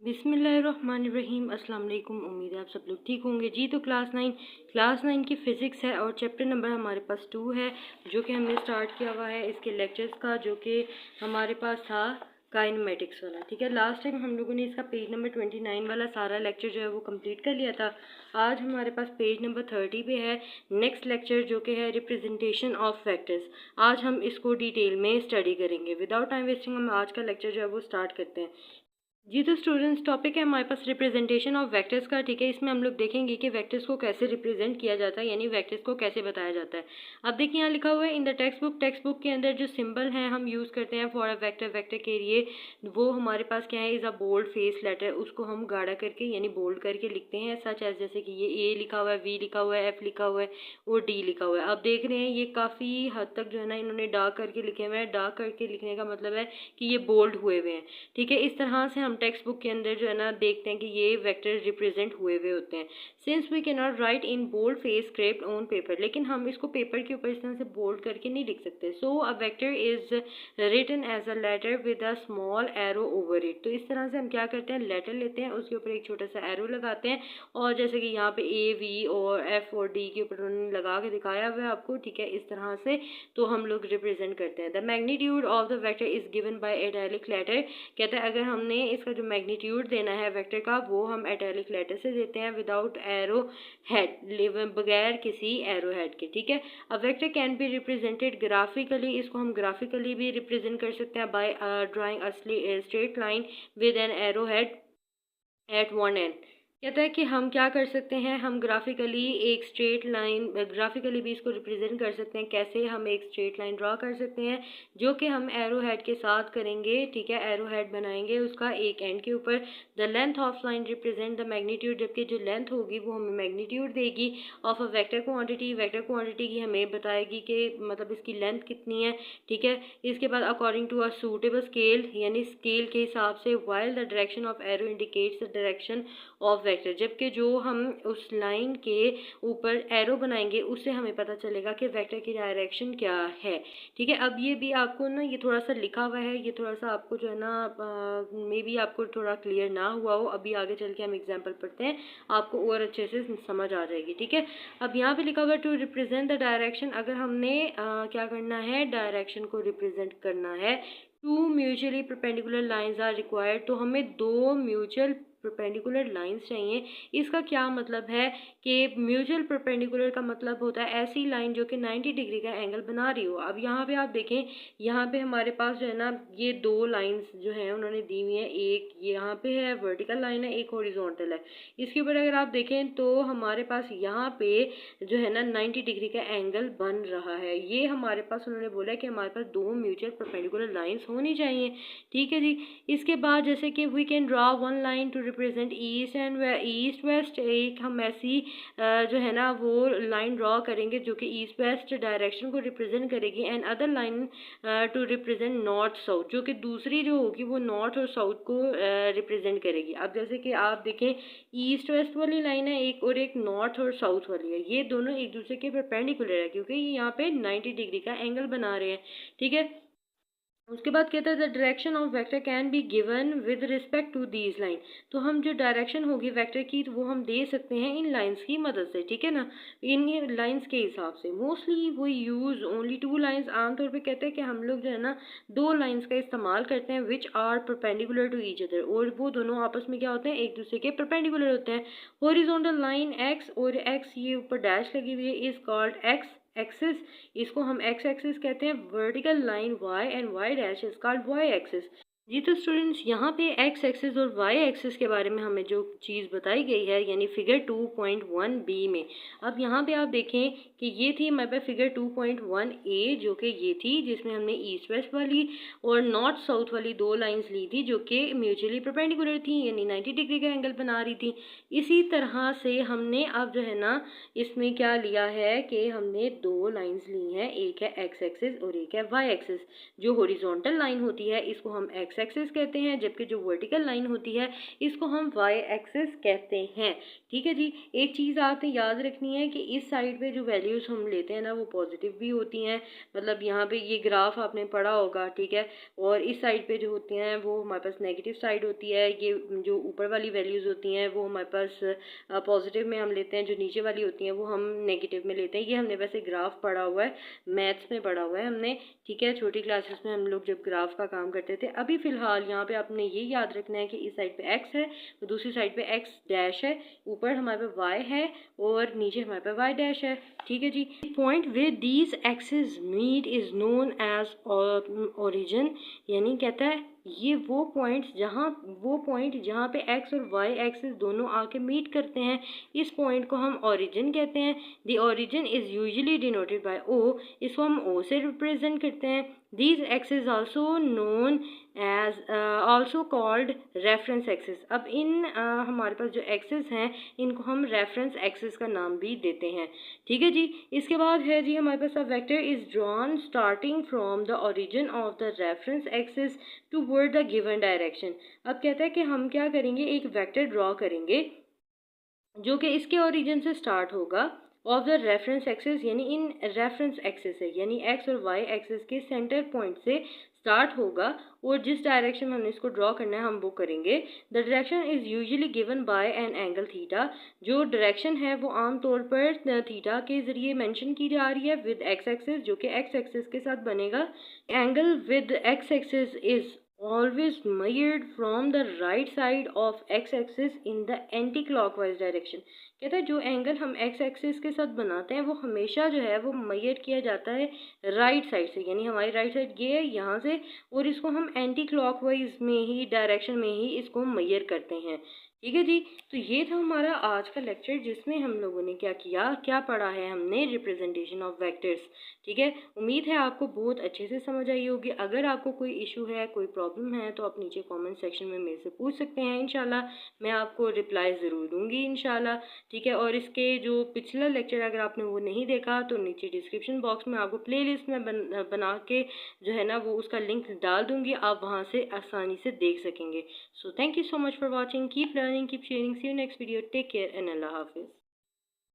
बिस्मिल्लाहिर्रहमानिर्रहीम। अस्सलाम वालेकुम। उम्मीद है आप सब लोग ठीक होंगे जी। तो क्लास नाइन की फ़िज़िक्स है और चैप्टर नंबर हमारे पास 2 है जो कि हमने स्टार्ट किया हुआ है इसके लेक्चर्स का, जो कि हमारे पास था काइनेमेटिक्स वाला। ठीक है, लास्ट टाइम हम लोगों ने इसका पेज नंबर 29 वाला सारा लेक्चर जो है वो कंप्लीट कर लिया था। आज हमारे पास पेज नंबर 30 पे है नेक्स्ट लेक्चर, जो कि है रिप्रेजेंटेशन ऑफ वेक्टर्स। आज हम इसको डिटेल में स्टडी करेंगे। विदाउट टाइम वेस्टिंग हम आज का लेक्चर जो है वो स्टार्ट करते हैं जी। तो स्टूडेंट्स, टॉपिक है हमारे पास रिप्रेजेंटेशन ऑफ वेक्टर्स का। ठीक है, इसमें हम लोग देखेंगे कि वेक्टर्स को कैसे रिप्रेजेंट किया जाता है, यानी वेक्टर्स को कैसे बताया जाता है। अब देखिए यहाँ लिखा हुआ है इन द टेक्स्ट बुक के अंदर जो सिंबल हैं हम यूज़ करते हैं फॉर अ वेक्टर के लिए, वो हमारे पास क्या है, is a bold face letter. उसको हम गाढ़ा करके यानी बोल्ड करके लिखते हैं, सच एज जैसे कि ये ए लिखा हुआ है, वी लिखा हुआ है, एफ लिखा हुआ है और डी लिखा हुआ है। अब देख रहे हैं ये काफ़ी हद तक जो है ना इन्होंने डार्क करके लिखे हुए हैं। डार्क करके लिखने का मतलब है कि ये बोल्ड हुए हुए हैं। ठीक है, इस तरह से हम टेक्स्ट बुक के अंदर जो है ना देखते हैं कि ये वेक्टर रिप्रेजेंट हुए हुए होते हैं। Since we can not write in bold face script on paper, लेकिन हम इसको पेपर के ऊपर इस तरह से बोल्ड करके नहीं लिख सकते। So a vector is written as a letter with a small arrow over it. तो इस तरह से हम क्या करते हैं, लेटर लेते हैं, उसके ऊपर एक छोटा सा एरो लगाते हैं और जैसे कि यहाँ पे ए, वी और एफ और डी के ऊपर उन्होंने लगा के दिखाया हुआ है आपको। ठीक है, इस तरह से तो हम लोग रिप्रेजेंट करते हैं। The magnitude of the vector is given by italic letter. कहता है अगर हमने इसका जो मैग्नीट्यूड देना है वेक्टर का वो हम इटैलिक लेटर से देते हैं, विदाउट एरो हेड, बगैर किसी एरो हेड के। ठीक है, अब vector can be represented graphically. इसको हम ग्राफिकली भी रिप्रेजेंट कर सकते हैं by drawing a straight line with an arrow head at one end. कहता है कि हम क्या कर सकते हैं, हम ग्राफिकली एक स्ट्रेट लाइन, ग्राफिकली भी इसको रिप्रेजेंट कर सकते हैं। कैसे, हम एक स्ट्रेट लाइन ड्रा कर सकते हैं जो कि हम एरो हेड के साथ करेंगे। ठीक है, एरो हेड बनाएंगे उसका एक एंड के ऊपर। The length of line represent the magnitude, जबकि जो लेंथ होगी वो हमें मैग्नीट्यूड देगी of a vector quantity. Vector quantity की हमें बताएगी कि मतलब इसकी लेंथ कितनी है। ठीक है, इसके बाद according to a suitable scale, यानी स्केल के हिसाब से, while the direction of arrow indicates the direction of vector. जबकि जो हम उस लाइन के ऊपर एरो बनाएंगे उससे हमें पता चलेगा कि वेक्टर की डायरेक्शन क्या है। ठीक है, अब ये भी आपको ना, ये थोड़ा सा लिखा हुआ है, ये थोड़ा सा आपको जो है ना मे बी आपको थोड़ा क्लियर ना हुआ हो। अभी आगे चल के हम एग्जाम्पल पढ़ते हैं, आपको और अच्छे से समझ आ जाएगी। ठीक है, अब यहाँ पे लिखा हुआ है टू रिप्रेजेंट द डायरेक्शन। अगर हमने क्या करना है, डायरेक्शन को रिप्रेजेंट करना है, two mutually perpendicular lines are required. तो हमें दो म्यूचुअल परपेंडिकुलर लाइंस चाहिए। इसका क्या मतलब है कि म्यूचुअल परपेंडिकुलर का मतलब होता है ऐसी लाइन जो कि 90 डिग्री का एंगल बना रही हो। अब यहाँ पे आप देखें, यहाँ पे हमारे पास जो है ना ये दो लाइंस जो हैं उन्होंने दी हुई हैं। एक यहाँ पे है वर्टिकल लाइन है, एक हॉरिजॉन्टल है। इसके ऊपर अगर आप देखें तो हमारे पास यहाँ पे जो है ना 90 डिग्री का एंगल बन रहा है। ये हमारे पास उन्होंने बोला है कि हमारे पास दो म्यूचुअल परपेंडिकुलर लाइंस होनी चाहिए। ठीक है जी, इसके बाद जैसे कि we can draw one line to represent east and east west. एक हम ऐसी जो है ना वो लाइन ड्रा करेंगे जो कि ईस्ट वेस्ट डायरेक्शन को रिप्रेजेंट करेगी, and other line to represent north south, जो कि दूसरी जो होगी वो नॉर्थ और साउथ को रिप्रेजेंट करेगी। अब जैसे कि आप देखें, ईस्ट वेस्ट वाली लाइन है एक, और एक नॉर्थ और साउथ वाली है। ये दोनों एक दूसरे के परपेंडिकुलर है क्योंकि ये यहाँ पे 90 डिग्री का एंगल बना रहे हैं। ठीक है, उसके बाद कहता है the direction of vector can be given with respect to these line. तो हम जो डायरेक्शन होगी वेक्टर की वो हम दे सकते हैं इन लाइंस की मदद से। ठीक है ना, इन लाइंस के हिसाब से। मोस्टली वो यूज़ ओनली टू लाइंस। आमतौर पे कहते हैं कि हम लोग जो है ना दो लाइंस का इस्तेमाल करते हैं which are perpendicular to each other, और वो दोनों आपस में क्या होते हैं, एक दूसरे के परपेंडिकुलर होते हैं। हॉरिजॉन्टल लाइन एक्स, और एक्स ये ऊपर डैश लगी हुई है, इज कॉल्ड एक्स एक्सिस। इसको हम एक्स एक्सिस कहते हैं। Vertical line Y and Y dash is called Y axis. जी तो स्टूडेंट्स, यहाँ पे एक्स एक्सिस और वाई एक्सिस के बारे में हमें जो चीज़ बताई गई है यानी फिगर 2.1 बी में, अब यहाँ पे आप देखें कि ये थी हमारे पास फिगर 2.1 ए, जो कि ये थी जिसमें हमने ईस्ट वेस्ट वाली और नॉर्थ साउथ वाली दो लाइंस ली थी जो कि म्यूचुअली परपेंडिकुलर थी, यानी 90 डिग्री का एंगल बना रही थी। इसी तरह से हमने अब जो है ना इसमें क्या लिया है कि हमने दो लाइंस ली हैं, एक है एक्स एक्सिस और एक है वाई एक्सिस। जो हॉरिजॉन्टल लाइन होती है इसको हम एक्स एक्स एक्सिस कहते हैं, जबकि जो वर्टिकल लाइन होती है इसको हम वाई एक्सिस कहते हैं। ठीक है जी। एक चीज़ आपने याद रखनी है कि इस साइड पे जो वैल्यूज़ हम लेते हैं ना वो पॉजिटिव भी होती हैं, मतलब यहाँ पे ये ग्राफ आपने पढ़ा होगा, ठीक है, और इस साइड पे जो होती हैं वो हमारे पास नेगेटिव साइड होती है। ये जो ऊपर वाली वैल्यूज़ होती हैं वो हमारे पास पॉजिटिव में हम लेते हैं, जो नीचे वाली होती हैं वो हम नेगेटिव में लेते हैं। ये हमने वैसे ग्राफ पढ़ा हुआ है, मैथ्स में पढ़ा हुआ है हमने, ठीक है, छोटी क्लासेस में हम लोग जब ग्राफ का काम करते थे। अभी फ़िलहाल यहाँ पे आपने ये याद रखना है कि इस साइड पे एक्स है तो दूसरी साइड पे एक्स डैश है, ऊपर हमारे पे वाई है और नीचे हमारे पे वाई डैश है। ठीक है जी। Point with these axis meet is known as origin, यानी कहता है ये वो पॉइंट जहाँ पे एक्स और वाई एक्सिस दोनों आके मीट करते हैं, इस पॉइंट को हम ओरिजिन कहते हैं। The origin is usually denoted by O, इसको हम ओ से रिप्रेजेंट करते हैं। These axis also known as also called reference axis. अब इन हमारे पास जो एक्सिस हैं इनको हम रेफरेंस एक्सिस का नाम भी देते हैं। ठीक है जी। इसके बाद है जी हमारे पास a vector is drawn starting from the origin of the reference axis toward the given direction. अब कहता है कि हम क्या करेंगे, एक वेक्टर ड्रॉ करेंगे जो कि इसके ओरिजिन से स्टार्ट होगा ऑफ द रेफरेंस एक्सिस, यानी इन रेफरेंस एक्सिस है, यानी एक्स और वाई एक्सिस के सेंटर पॉइंट से स्टार्ट होगा और जिस डायरेक्शन में हमने इसको ड्रॉ करना है हम वो करेंगे। The direction is usually given by an angle theta. जो डायरेक्शन है वो आमतौर पर थीटा के ज़रिए मेंशन की जा रही है विद एक्स एक्सिस, जो कि एक्स एक्सिस के साथ बनेगा। Angle with x axis is always measured from the right side of x axis in the anti clockwise direction। कहता है जो एंगल हम एक्स एक्सिस के साथ बनाते हैं वो हमेशा जो है वो मेजर किया जाता है राइट साइड से, यानी हमारी राइट साइड ये है यहाँ से, और इसको हम एंटी क्लॉकवाइज में ही डायरेक्शन में ही इसको मेजर करते हैं। ठीक है जी। तो ये था हमारा आज का लेक्चर जिसमें हम लोगों ने क्या पढ़ा है हमने रिप्रेजेंटेशन ऑफ वेक्टर्स। ठीक है, उम्मीद है आपको बहुत अच्छे से समझ आई होगी। अगर आपको कोई इशू है, कोई प्रॉब्लम है तो आप नीचे कमेंट सेक्शन में मेरे से पूछ सकते हैं। इंशाल्लाह मैं आपको रिप्लाई ज़रूर दूंगी इंशाल्लाह। ठीक है, और इसके जो पिछला लेक्चर अगर आपने वो नहीं देखा तो नीचे डिस्क्रिप्शन बॉक्स में आपको प्लेलिस्ट में बना के जो है ना वो उसका लिंक डाल दूंगी, आप वहाँ से आसानी से देख सकेंगे। So thank you so much for watching. Keep learning, keep sharing. See you next video. Take care and Allah Hafiz.